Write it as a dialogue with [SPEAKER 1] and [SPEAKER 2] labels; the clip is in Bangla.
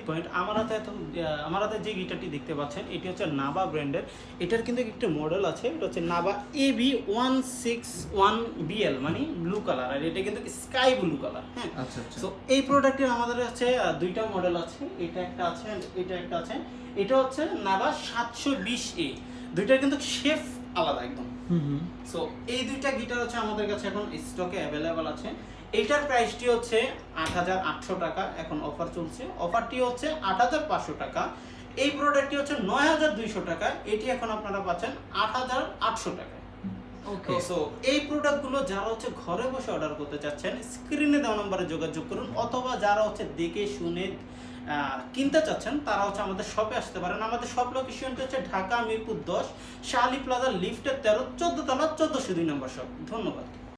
[SPEAKER 1] পয়েন্ট। আমার হাতে যে গিটারটি দেখতে পাচ্ছেন এটি হচ্ছে নাবা ব্র্যান্ডের। এটার কিন্তু একটি মডেল আছে, এটা হচ্ছে নাবা AB161BL, মানে ব্লু কালার, আর এটা কিন্তু স্কাই ব্লু কালার। হ্যাঁ,
[SPEAKER 2] আচ্ছা আচ্ছা।
[SPEAKER 1] তো এই প্রোডাক্টের আমাদের হচ্ছে দুইটা মডেল আছে, এটা একটা আছে, এটা একটা আছে। এটা হচ্ছে নাবা 720A, দুইটার কিন্তু শেপ আলাদা একদম। সো এই দুইটা গিটার হচ্ছে আমাদের কাছে এখন স্টকে অ্যাভেলেবল আছে। এইটার প্রাইসটি হচ্ছে 8800 টাকা, এখন অফার চলছে, অফারটি হচ্ছে 8500 টাকা। এই প্রোডাক্টটি হচ্ছে 9200 টাকা, এটি এখন আপনারা পাচ্ছেন 8800 টাকায়।
[SPEAKER 2] ওকে।
[SPEAKER 1] সো এই প্রোডাক্টগুলো যারা হচ্ছে ঘরে বসে অর্ডার করতে চাচ্ছেন স্ক্রিনে দেওয়া নম্বরে যোগাযোগ করুন, অথবা যারা হচ্ছে দেখে শুনে কিনতে চাচ্ছেন তারা হচ্ছে আমাদের শপে আসতে পারেন। আমাদের শপ লোকেশনটা হচ্ছে ঢাকা মিরপুর 10 শাহ আলী প্লাজা লিফটের 13 14 তলা 1402 নম্বর শপ। ধন্যবাদ।